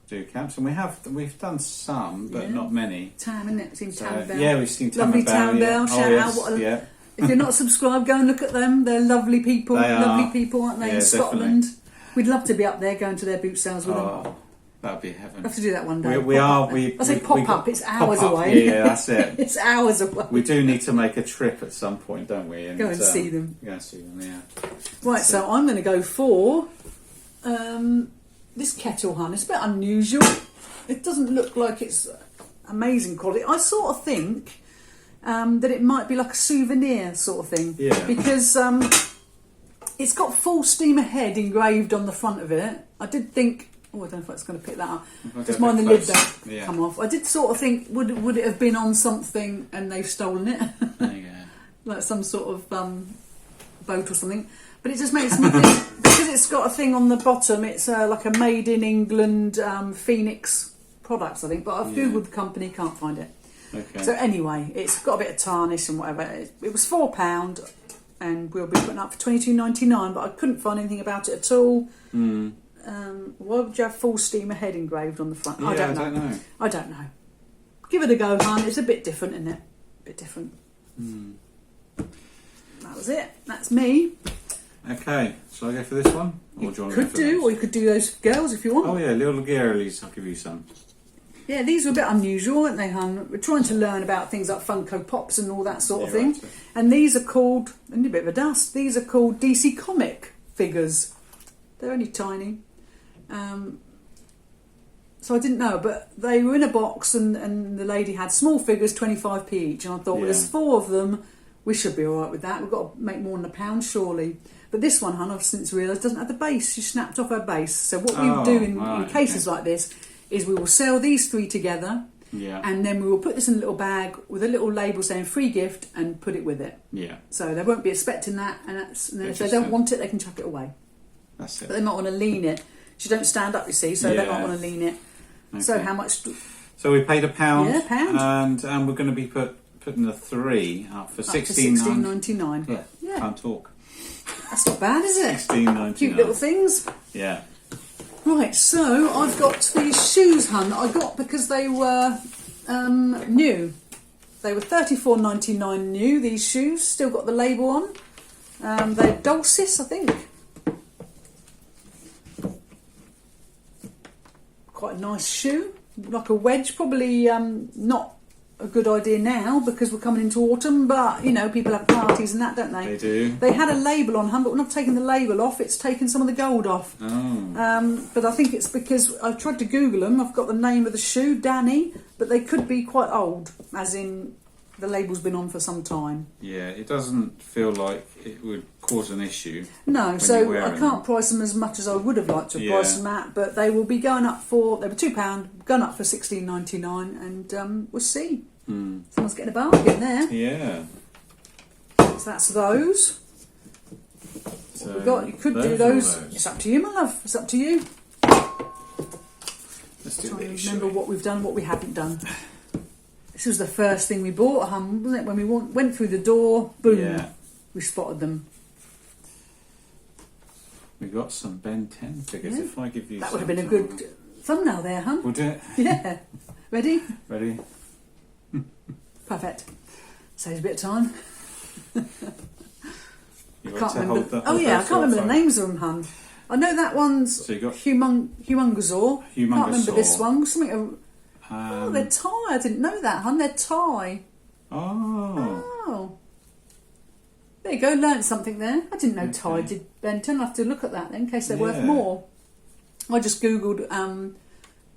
Speaker 1: do caps, and we've done some, but not many.
Speaker 2: Tam, isn't it? We've seen Tam Bell.
Speaker 1: Yeah, we've seen Tam
Speaker 2: lovely
Speaker 1: Bell.
Speaker 2: Tam Bell. Shout out! If you're not subscribed, go and look at them. They're lovely people. Lovely people, aren't they? In Scotland, we'd love to be up there going to their boot sales with them.
Speaker 1: That'd be heaven.
Speaker 2: We'll have to do that one day.
Speaker 1: I
Speaker 2: say pop up. It's hours away.
Speaker 1: Yeah, that's it.
Speaker 2: It's hours away.
Speaker 1: We do need to make a trip at some point, don't we?
Speaker 2: Go and see them.
Speaker 1: Go and see them. Yeah.
Speaker 2: Right. So I'm going to go for this Kettle Hunt. It's a bit unusual. It doesn't look like it's amazing quality. I sort of think that it might be like a souvenir sort of thing.
Speaker 1: Yeah.
Speaker 2: Because it's got Full Steam Ahead engraved on the front of it. I did think Oh, I don't know if it's going to pick that up.
Speaker 1: If I
Speaker 2: Just
Speaker 1: go a
Speaker 2: mind the
Speaker 1: bit
Speaker 2: lid
Speaker 1: close.
Speaker 2: don't
Speaker 1: Yeah.
Speaker 2: come off. I did sort of think, would it have been on something and they've stolen it?
Speaker 1: There you go.
Speaker 2: Like some sort of boat or something. But it just makes me think, because it's got a thing on the bottom, it's like a made in England Phoenix products, I think. But I've googled the company, can't find it.
Speaker 1: Okay.
Speaker 2: So anyway, it's got a bit of tarnish and whatever. It was £4, and we'll be putting up for $22.99. But I couldn't find anything about it at all. Why would you have full steam ahead engraved on the front?
Speaker 1: Yeah,
Speaker 2: I don't know. Give it a go, hon. It's a bit different, isn't it? A bit different. That was it. That's me.
Speaker 1: Okay, shall I go for this one? Or do you want to go
Speaker 2: Could
Speaker 1: for
Speaker 2: do,
Speaker 1: those?
Speaker 2: or you could do those girls if you want.
Speaker 1: Oh yeah, little girlies, I'll give you some.
Speaker 2: Yeah, these were a bit unusual, weren't they, hon? We're trying to learn about things like Funko Pops and all that sort of thing.
Speaker 1: Right, so.
Speaker 2: And these are called, a bit of a dust, these are called DC Comic figures. They're only tiny. So I didn't know, but they were in a box and the lady had small figures, 25p each. And I thought, well, there's 4 of them, we should be all right with that. We've got to make more than £1, surely. But this one, hon, I've since realised, doesn't have the base. She snapped off her base. So what we do in cases like this is we will sell these 3 together, and then we will put this in a little bag with a little label saying free gift and put it with it.
Speaker 1: Yeah.
Speaker 2: So they won't be expecting that, and then if they don't want it, they can chuck it away.
Speaker 1: That's it.
Speaker 2: But they might want to lean it. She don't stand up, you see, so they might want to lean it.
Speaker 1: Okay.
Speaker 2: So how much?
Speaker 1: So we paid £1.
Speaker 2: Yeah, £1.
Speaker 1: And we're going to be putting the 3 up for
Speaker 2: $16.99.
Speaker 1: Yeah. Can't talk.
Speaker 2: That's not bad, is it?
Speaker 1: $16.99.
Speaker 2: Cute little things.
Speaker 1: Yeah.
Speaker 2: Right, so I've got these shoes, hun, that I got because they were new. They were $34.99 new, these shoes. Still got the label on. They're Dulcis, I think. Quite a nice shoe. Like a wedge. Probably not a good idea now because we're coming into autumn, but you know, people have parties and that, don't they?
Speaker 1: They do.
Speaker 2: They had a label on, hun, but we're not taking the label off, it's taken some of the gold off. But I think it's because I've tried to Google them. I've got the name of the shoe, Danny, but they could be quite old, as in the label's been on for some time.
Speaker 1: Yeah, it doesn't feel like it would cause an issue.
Speaker 2: No, so I can't price them as much as I would have liked to have priced them at, but they will be going up for, they were £2, going up for $16.99, and we'll see. Someone's getting a bargain there.
Speaker 1: Yeah.
Speaker 2: So that's those.
Speaker 1: So
Speaker 2: What we got, you could do those. It's up to you, my love. It's up to you.
Speaker 1: Let's do
Speaker 2: Trying to
Speaker 1: these.
Speaker 2: remember what we've done, what we haven't done. This was the first thing we bought, wasn't it? When we went through the door, boom, we spotted them.
Speaker 1: We got some Ben 10 figures.
Speaker 2: Yeah.
Speaker 1: If I give you
Speaker 2: That would have been a good thumbnail there, hun.
Speaker 1: We'll do it.
Speaker 2: Yeah. Ready?
Speaker 1: Ready?
Speaker 2: Perfect. Saves a bit of time.
Speaker 1: You
Speaker 2: Can't remember. I can't remember the names of them, hun. I know that one's
Speaker 1: So you got
Speaker 2: Humongosaur. Can't remember this one. Something. Oh, they're Thai. I didn't know that, hun. They're Thai. Oh. There you go. Learned something there. I didn't know Thai did Ben 10. I'll have to look at that then, in case they're worth more. I just googled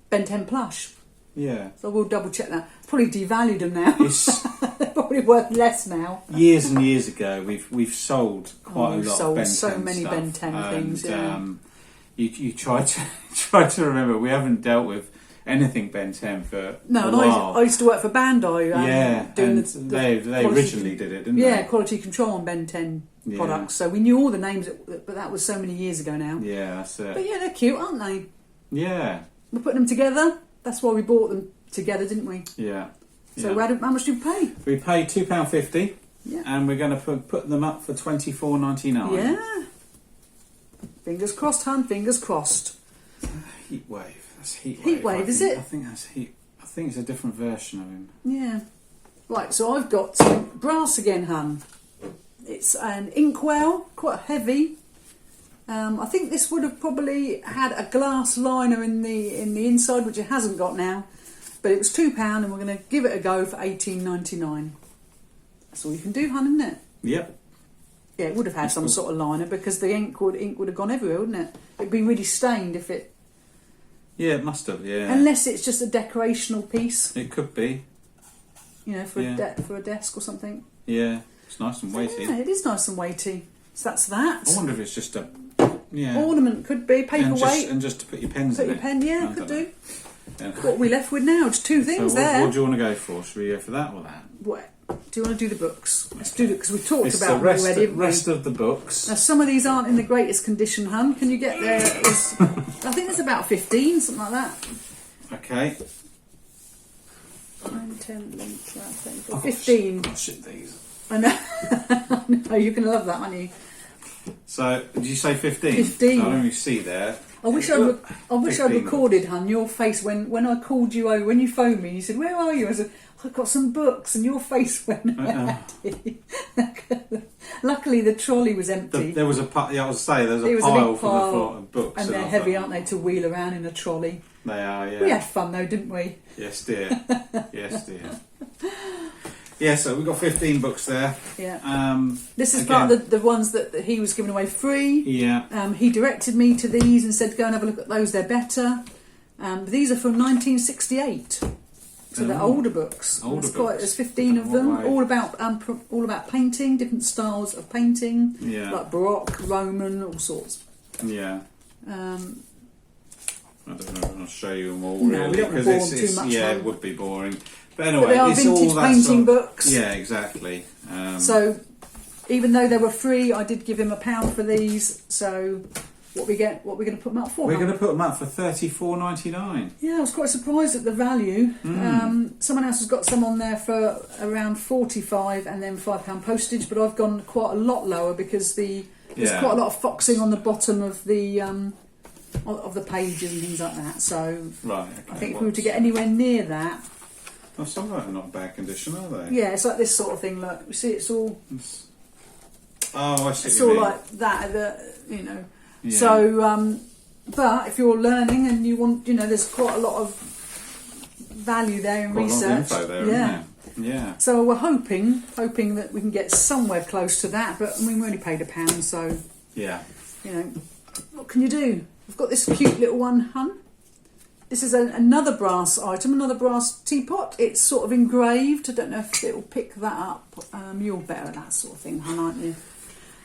Speaker 2: Ben 10 plush.
Speaker 1: Yeah.
Speaker 2: So we'll double check that. Probably devalued them now. They're probably worth less now.
Speaker 1: Years and years ago, we've sold quite a lot of Ben 10
Speaker 2: so many
Speaker 1: stuff,
Speaker 2: Ben 10 things. Yeah.
Speaker 1: You try to remember. We haven't dealt with anything Ben 10 for a while.
Speaker 2: I used to work for Bandai. Doing
Speaker 1: they originally did it, didn't they?
Speaker 2: Yeah, quality control on Ben 10 products. So we knew all the names, but that was so many years ago now.
Speaker 1: Yeah, that's it.
Speaker 2: But yeah, they're cute, aren't they?
Speaker 1: Yeah.
Speaker 2: We're putting them together. That's why we bought them together, didn't we?
Speaker 1: Yeah.
Speaker 2: So how much did we pay?
Speaker 1: We paid £2.50,
Speaker 2: Yeah.
Speaker 1: and we're going to put them up for $24.99.
Speaker 2: Yeah. Fingers crossed, hun. Fingers crossed.
Speaker 1: Heat Wave. That's Heat Wave.
Speaker 2: Heat Wave, is it?
Speaker 1: I think that's Heat. I think it's a different version of him.
Speaker 2: Yeah. Right, so I've got some brass again, hun. It's an Inkwell, quite heavy. I think this would have probably had a glass liner in the inside, which it hasn't got now. But it was £2, and we're going to give it a go for $18.99. That's all you can do, hun, isn't it?
Speaker 1: Yep.
Speaker 2: Yeah, it would have had some sort of liner because the ink would have gone everywhere, wouldn't it? It'd be really stained if it.
Speaker 1: Yeah, it must have. Yeah.
Speaker 2: Unless it's just a decorational piece.
Speaker 1: It could be.
Speaker 2: You know, for a desk or something.
Speaker 1: Yeah, it's nice and weighty.
Speaker 2: Yeah, it is nice and weighty. So that's that.
Speaker 1: I wonder if it's just a Yeah.
Speaker 2: Ornament could be paperweight.
Speaker 1: And just to put your pens
Speaker 2: Put
Speaker 1: in
Speaker 2: your
Speaker 1: it.
Speaker 2: pen, yeah,
Speaker 1: I
Speaker 2: could
Speaker 1: don't
Speaker 2: do.
Speaker 1: know. Yeah.
Speaker 2: What are we left with now? Just two things
Speaker 1: So
Speaker 2: there.
Speaker 1: what do you want to go for? Should we go for that or that?
Speaker 2: What? Do you want to do the books? Let's do it because we talked
Speaker 1: It's
Speaker 2: about
Speaker 1: the rest,
Speaker 2: them already. haven't we?
Speaker 1: rest of the books.
Speaker 2: Now, some of these aren't in the greatest condition, hun. Can you get there? I think there's about 15, something like that.
Speaker 1: Okay.
Speaker 2: 9, 10, 11, 12, 13, 15.
Speaker 1: I'll ship these.
Speaker 2: I know. I know. You're going to love that, aren't you?
Speaker 1: So, did you say 15?
Speaker 2: 15.
Speaker 1: I don't really see there.
Speaker 2: I wish I'd recorded, hun, your face when I called you over, when you phoned me, you said, "Where are you?" I said, "I've got some books," and your face went empty. Luckily, the trolley was empty.
Speaker 1: There was a pile. Yeah, I was saying there's a
Speaker 2: It was a
Speaker 1: pile
Speaker 2: big
Speaker 1: for the
Speaker 2: pile,
Speaker 1: floor of books,
Speaker 2: and they're
Speaker 1: I
Speaker 2: heavy,
Speaker 1: thought,
Speaker 2: aren't they, to wheel around in a trolley?
Speaker 1: They are. Yeah.
Speaker 2: We had fun though, didn't we?
Speaker 1: Yes, dear. Yes, dear. Yeah, so we've got 15 books there.
Speaker 2: Yeah. This is
Speaker 1: again,
Speaker 2: part of the ones that he was giving away free.
Speaker 1: Yeah.
Speaker 2: He directed me to these and said, "Go and have a look at those. They're better." These are from 1968, so they're older books. There's 15 of them, all about painting, different styles of painting, like Baroque, Roman, all sorts.
Speaker 1: Yeah. I don't know if I'll show you them all
Speaker 2: No, we
Speaker 1: really,
Speaker 2: don't want to bore them too much.
Speaker 1: Yeah, it would be boring. But anyway,
Speaker 2: But they are
Speaker 1: it's
Speaker 2: vintage
Speaker 1: all that
Speaker 2: painting
Speaker 1: sort of,
Speaker 2: books.
Speaker 1: Yeah, exactly.
Speaker 2: So, even though they were free, I did give him £1 for these. So, what we get? What we're going to put them up for?
Speaker 1: We're going to put them up for $34.99.
Speaker 2: Yeah, I was quite surprised at the value. Someone else has got some on there for around £45 and then £5 postage, but I've gone quite a lot lower because there's quite a lot of foxing on the bottom of the pages and things like that. So,
Speaker 1: right, okay,
Speaker 2: I think if we were to get anywhere near that.
Speaker 1: Well, some of them are not bad condition, are they?
Speaker 2: Yeah, it's like this sort of thing. Look, you see, it's all.
Speaker 1: Oh, I see.
Speaker 2: It's
Speaker 1: what you
Speaker 2: all
Speaker 1: mean.
Speaker 2: like that.
Speaker 1: Yeah.
Speaker 2: So, but if you're learning and you want, there's quite a lot of value there in
Speaker 1: Quite
Speaker 2: research.
Speaker 1: a lot of info there, isn't there? Yeah.
Speaker 2: So we're hoping that we can get somewhere close to that. But I mean, we only paid £1, so
Speaker 1: Yeah.
Speaker 2: what can you do? We've got this cute little one, hun. This is another brass item, another brass teapot. It's sort of engraved. I don't know if it'll pick that up. You're better at that sort of thing, hun, aren't you?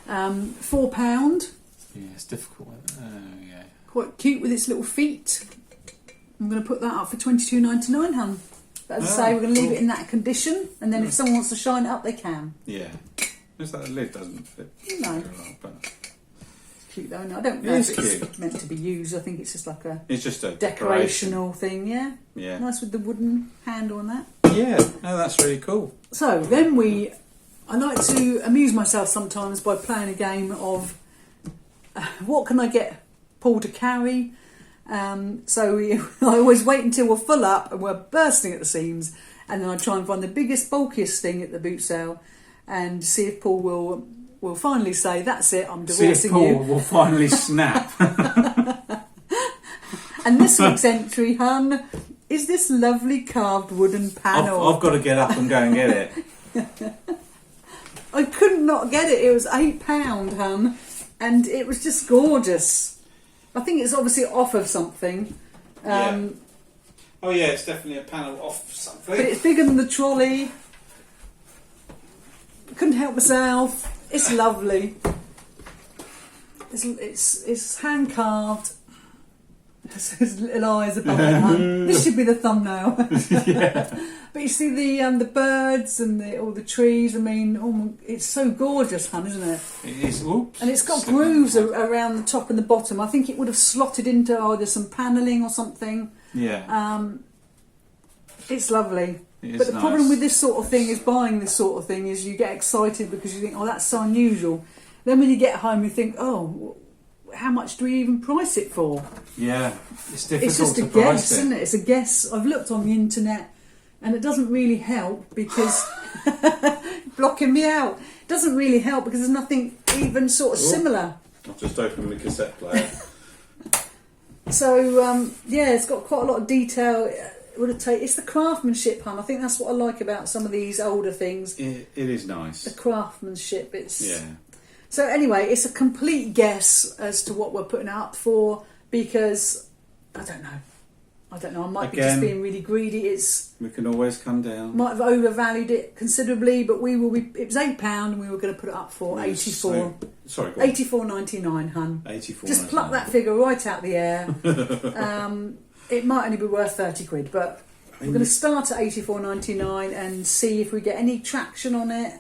Speaker 2: £4.
Speaker 1: Yeah, it's difficult. Yeah.
Speaker 2: Quite cute with its little feet. I'm going to put that up for $22.99, hun. But as I say, we're going to leave it in that condition, and then if someone wants to shine it up, they can.
Speaker 1: Yeah. Just that the lid doesn't fit.
Speaker 2: No.
Speaker 1: Very well, but
Speaker 2: It's cute though. No, I don't know if it's
Speaker 1: cute.
Speaker 2: meant to be used. I think it's just like a
Speaker 1: it's just a
Speaker 2: decorational thing. Yeah.
Speaker 1: Yeah.
Speaker 2: Nice with the wooden handle on that.
Speaker 1: Yeah. No, that's really cool.
Speaker 2: So then I like to amuse myself sometimes by playing a game of what can I get Paul to carry. So I always wait until we're full up and we're bursting at the seams, and then I try and find the biggest, bulkiest thing at the boot sale, and see if Paul will finally say, "That's it, I'm divorcing you."
Speaker 1: See if Paul will finally snap.
Speaker 2: And this week's entry, hun, is this lovely carved wooden panel.
Speaker 1: I've got to get up and go and get it.
Speaker 2: I could not get it. It was £8, hun, and it was just gorgeous. I think it's obviously off of something.
Speaker 1: Yeah. Oh yeah, it's definitely a panel off something.
Speaker 2: But it's bigger than the trolley. Couldn't help myself. It's lovely. It's hand carved. His little eyes above it, hun. This should be the thumbnail.
Speaker 1: Yeah.
Speaker 2: But you see the birds and all the trees. I mean, it's so gorgeous, hun, isn't it?
Speaker 1: It is. Oops.
Speaker 2: And it's got grooves around the top and the bottom. I think it would have slotted into either some panelling or something.
Speaker 1: Yeah.
Speaker 2: It's lovely.
Speaker 1: It is
Speaker 2: But the
Speaker 1: nice.
Speaker 2: problem with this sort of thing is buying this sort of thing is you get excited because you think, oh, that's so unusual. Then when you get home, you think, oh, how much do we even price it for?
Speaker 1: Yeah. It's difficult
Speaker 2: It's just
Speaker 1: to
Speaker 2: a
Speaker 1: price
Speaker 2: guess,
Speaker 1: it.
Speaker 2: isn't it? It's a guess. I've looked on the internet and it doesn't really help because blocking me out. It doesn't really help because there's nothing even sort of similar.
Speaker 1: I've just opened the cassette player.
Speaker 2: So it's got quite a lot of detail. It's the craftsmanship, hun. I think that's what I like about some of these older things.
Speaker 1: It is nice.
Speaker 2: The craftsmanship.
Speaker 1: Yeah.
Speaker 2: So anyway, it's a complete guess as to what we're putting it up for because I don't know. I don't know, I might be
Speaker 1: Again,
Speaker 2: just being really greedy.
Speaker 1: We can always come down.
Speaker 2: Might have overvalued it considerably, but it was £8 and we were going to put it up for 84.
Speaker 1: Sorry, go on.
Speaker 2: 84.99, hun.
Speaker 1: 84.
Speaker 2: Just pluck that figure right out the air. It might only be worth 30 quid, but we're going to start at 84.99 and see if we get any traction on it.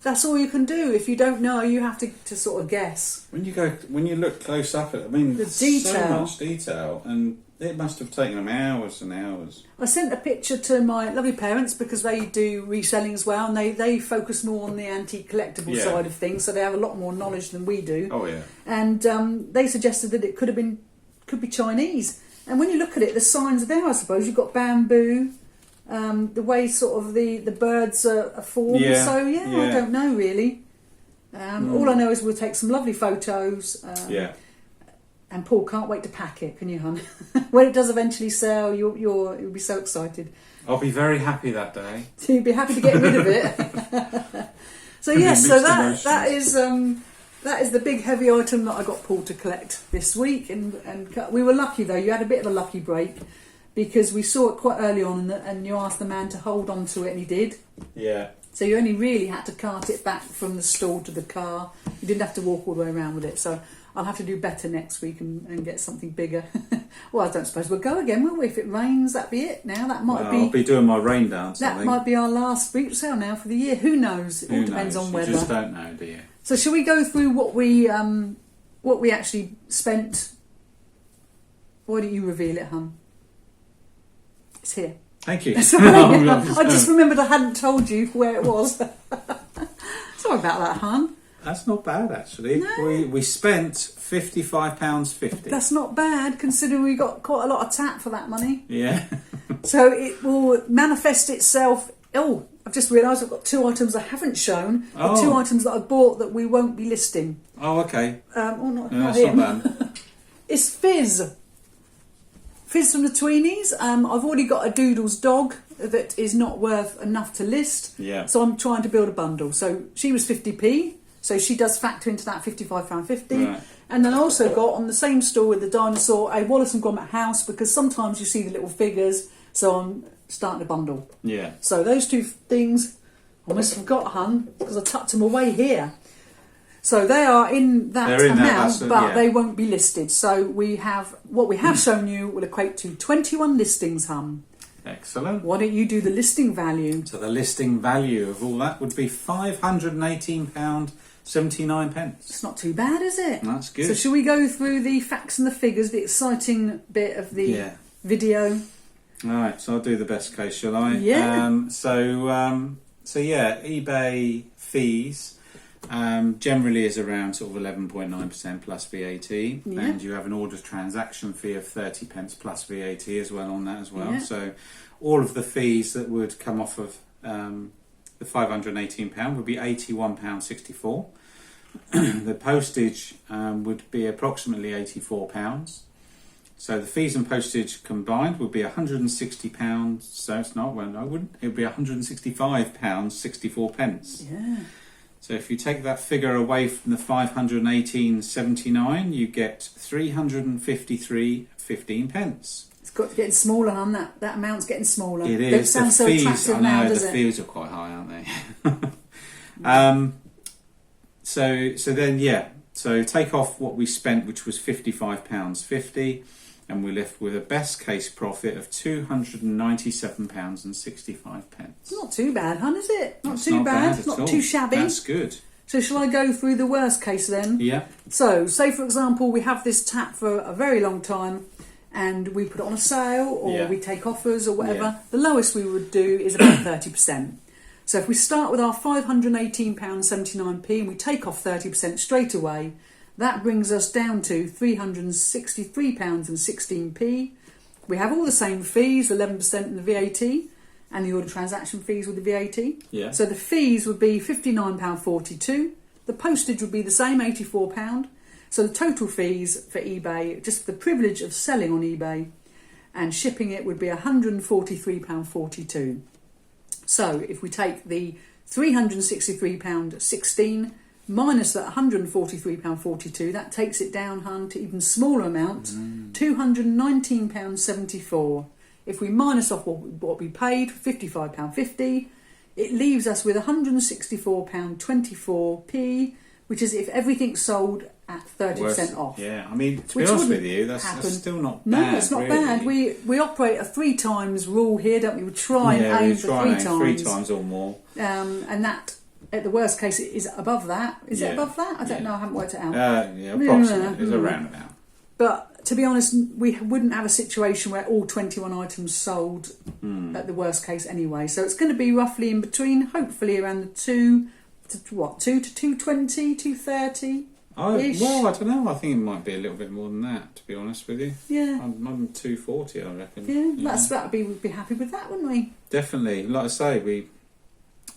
Speaker 2: That's all you can do. If you don't know, you have to sort of guess.
Speaker 1: When you look close up at it, I mean,
Speaker 2: The detail.
Speaker 1: so much detail, and it must have taken them hours and hours.
Speaker 2: I sent a picture to my lovely parents because they do reselling as well, and they focus more on the antique collectible side of things, so they have a lot more knowledge than we do.
Speaker 1: Oh yeah.
Speaker 2: And they suggested that it could be Chinese. And when you look at it, the signs are there. I suppose you've got bamboo, the way sort of the birds are formed.
Speaker 1: Yeah,
Speaker 2: So
Speaker 1: yeah.
Speaker 2: I don't know really. All I know is we'll take some lovely photos. And Paul can't wait to pack it, can you, hon? When it does eventually sell, you'll be so excited.
Speaker 1: I'll be very happy that day.
Speaker 2: So you'll be happy to get rid of it. So yes, so that is the big heavy item that I got Paul to collect this week, and we were lucky though. You had a bit of a lucky break because we saw it quite early on, and you asked the man to hold on to it, and he did.
Speaker 1: Yeah.
Speaker 2: So you only really had to cart it back from the stall to the car. You didn't have to walk all the way around with it. So I'll have to do better next week and get something bigger. Well, I don't suppose we'll go again, will we? If it rains, that'd be it now. That might be...
Speaker 1: I'll be doing my rain dance,
Speaker 2: That might be our last boot sale now for the year. Who knows? It all depends on weather.
Speaker 1: You just don't know, do you?
Speaker 2: So shall we go through what we actually spent? Why don't you reveal it, hun? It's here.
Speaker 1: Thank you.
Speaker 2: Sorry, I just remembered I hadn't told you where it was. Sorry about that, hun.
Speaker 1: That's not bad, actually.
Speaker 2: No.
Speaker 1: We spent £55.50.
Speaker 2: That's not bad, considering we got quite a lot of tap for that money.
Speaker 1: Yeah.
Speaker 2: So it will manifest itself. Oh, I've just realised I've got 2 items I haven't shown. The 2 items that I bought that we won't be listing.
Speaker 1: Oh, okay.
Speaker 2: Not
Speaker 1: That's
Speaker 2: him.
Speaker 1: not bad.
Speaker 2: It's Fizz. Fizz from the Tweenies. I've already got a Doodles dog that is not worth enough to list.
Speaker 1: Yeah.
Speaker 2: So I'm trying to build a bundle. So she was 50p. So she does factor into that £55.50.
Speaker 1: Right.
Speaker 2: And then I also got on the same store with the dinosaur a Wallace and Gromit house, because sometimes you see the little figures. So I'm starting a bundle.
Speaker 1: Yeah.
Speaker 2: So those 2 things, I almost forgot, hun, because I tucked them away here. So they are in that amount, but they won't be listed. So what we have shown you will equate to 21 listings, hun.
Speaker 1: Excellent.
Speaker 2: Why don't you do the listing value?
Speaker 1: So the listing value of all that would be £518.79.
Speaker 2: It's not too bad, is it?
Speaker 1: That's good.
Speaker 2: So shall we go through the facts and the figures, the exciting bit of the video?
Speaker 1: All right, so I'll do the best case, shall I?
Speaker 2: Yeah.
Speaker 1: So eBay fees generally is around sort of 11.9% plus VAT, and you have an order transaction fee of 30p plus VAT as well on that as well.
Speaker 2: Yeah.
Speaker 1: So all of the fees that would come off of the £518 would be £81.64. The postage would be approximately £84. So the fees and postage combined would be £160. So it's not, well, I wouldn't. It would be £165.64.
Speaker 2: Yeah.
Speaker 1: So if you take that figure away from the 518.79, you get 353.15. It's
Speaker 2: getting smaller, hun. That amount's getting smaller.
Speaker 1: It
Speaker 2: Don't
Speaker 1: is.
Speaker 2: sound
Speaker 1: The
Speaker 2: so
Speaker 1: fees,
Speaker 2: attractive
Speaker 1: I know,
Speaker 2: now, does
Speaker 1: the
Speaker 2: it?
Speaker 1: fees are quite high, aren't they? So then, so take off what we spent, which was £55.50, and we're left with a best case profit of £297.65.
Speaker 2: It's not too bad, hun, is it?
Speaker 1: That's not bad at
Speaker 2: Not
Speaker 1: all.
Speaker 2: too shabby.
Speaker 1: That's good.
Speaker 2: So shall I go through the worst case then?
Speaker 1: Yeah.
Speaker 2: So, say for example, we have this tap for a very long time, and we put it on a sale, or we take offers or whatever.
Speaker 1: Yeah.
Speaker 2: The lowest we would do is about 30%. So if we start with our £518.79 and we take off 30% straight away, that brings us down to £363.16. We have all the same fees, 11% and the VAT, and the order transaction fees with the VAT.
Speaker 1: Yeah.
Speaker 2: So the fees would be £59.42. The postage would be the same, £84. So the total fees for eBay, just for the privilege of selling on eBay and shipping it, would be £143.42. So if we take the £363.16 minus that £143.42, that takes it down, hun, to even smaller amount, £219.74. If we minus off what we paid, £55.50, it leaves us with £164.24p, which is if everything's sold at 30% off.
Speaker 1: Yeah, I mean, to be honest with you, that's still not bad.
Speaker 2: No, it's not
Speaker 1: really.
Speaker 2: bad. We operate a 3 times rule here, don't we? We try and aim for 3 times.
Speaker 1: 3 times or more.
Speaker 2: And that, at the worst case, it is above that. Is it above that? I don't know. I haven't worked it out.
Speaker 1: Yeah, approximately. It's around about.
Speaker 2: But to be honest, we wouldn't have a situation where all 21 items sold at the worst case anyway. So it's going to be roughly in between, hopefully around the 2 to 220, 230.
Speaker 1: Well, I don't know. I think it might be a little bit more than that, to be honest with you.
Speaker 2: Yeah.
Speaker 1: I'm 240, I reckon.
Speaker 2: Yeah, we'd be happy with that, wouldn't we?
Speaker 1: Definitely. Like I say,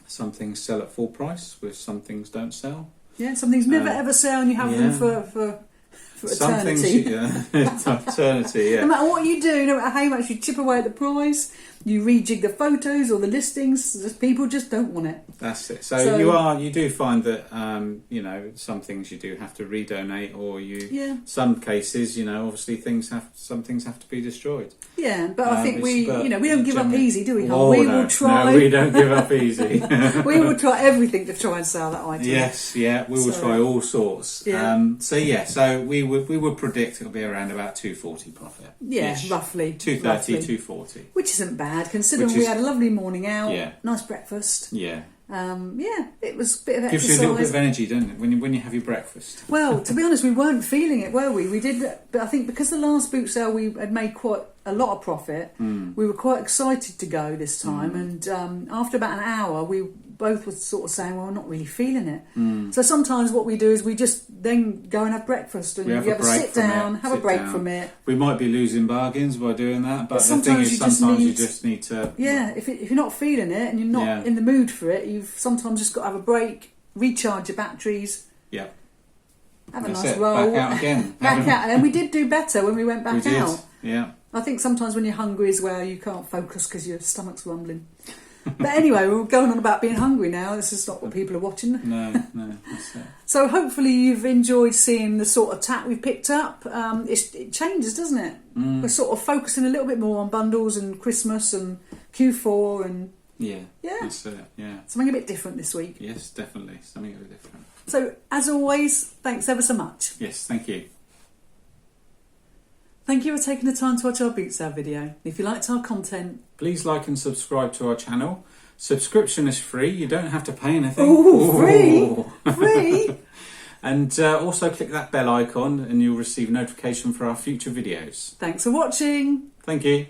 Speaker 1: some things sell at full price, with some things don't sell.
Speaker 2: Yeah, some things never ever sell, and you have them for eternity.
Speaker 1: Eternity, yeah.
Speaker 2: No matter what you do, no matter how much you chip away at the price, you rejig the photos or the listings, people just don't want it.
Speaker 1: That's it. So you do find that some things you do have to redonate, or some cases, obviously some things have to be destroyed.
Speaker 2: Yeah, but I think we don't give up easy, do we?
Speaker 1: Will try. No, we don't give up easy.
Speaker 2: We will try everything to try and sell that item.
Speaker 1: Yes, yeah, we will try all sorts.
Speaker 2: Yeah.
Speaker 1: So we would predict it'll be around about 240 profit.
Speaker 2: Yeah, roughly
Speaker 1: 230, 240,
Speaker 2: which isn't bad considering we had a lovely morning out.
Speaker 1: Yeah.
Speaker 2: Nice breakfast.
Speaker 1: Yeah.
Speaker 2: It was a bit of exercise.
Speaker 1: Gives you a little bit of energy, doesn't it, when you have your breakfast?
Speaker 2: Well, to be honest, we weren't feeling it, were we? We did, but I think because the last boot sale we had made quite a lot of profit, we were quite excited to go this time. And after about an hour, we both were sort of saying, well, we're not really feeling it. So sometimes what we do is we just then go and have breakfast, and we have a sit down, have a break from it.
Speaker 1: We might be losing bargains by doing that, but the thing is, sometimes you just need to...
Speaker 2: Yeah, if you're not feeling it and you're not in the mood for it, you've sometimes just got to have a break, recharge your batteries.
Speaker 1: Yeah.
Speaker 2: Have a nice roll.
Speaker 1: Back out again.
Speaker 2: Back out. And we did do better when we went back out.
Speaker 1: Yeah.
Speaker 2: I think sometimes when you're hungry as well, you can't focus because your stomach's rumbling. But anyway, we're going on about being hungry now. This is not what people are watching.
Speaker 1: No, that's it.
Speaker 2: So hopefully you've enjoyed seeing the sort of tack we've picked up. It changes, doesn't it? We're sort of focusing a little bit more on bundles and Christmas and Q4 and... Yeah.
Speaker 1: That's it, yeah.
Speaker 2: Something a bit different this week.
Speaker 1: Yes, definitely. Something a bit different.
Speaker 2: So, as always, thanks ever so much.
Speaker 1: Yes, thank you.
Speaker 2: Thank you for taking the time to watch our boot sale video. If you liked our content,
Speaker 1: please like and subscribe to our channel. Subscription is free. You don't have to pay anything.
Speaker 2: Free! Free!
Speaker 1: And also click that bell icon and you'll receive notification for our future videos.
Speaker 2: Thanks for watching.
Speaker 1: Thank you.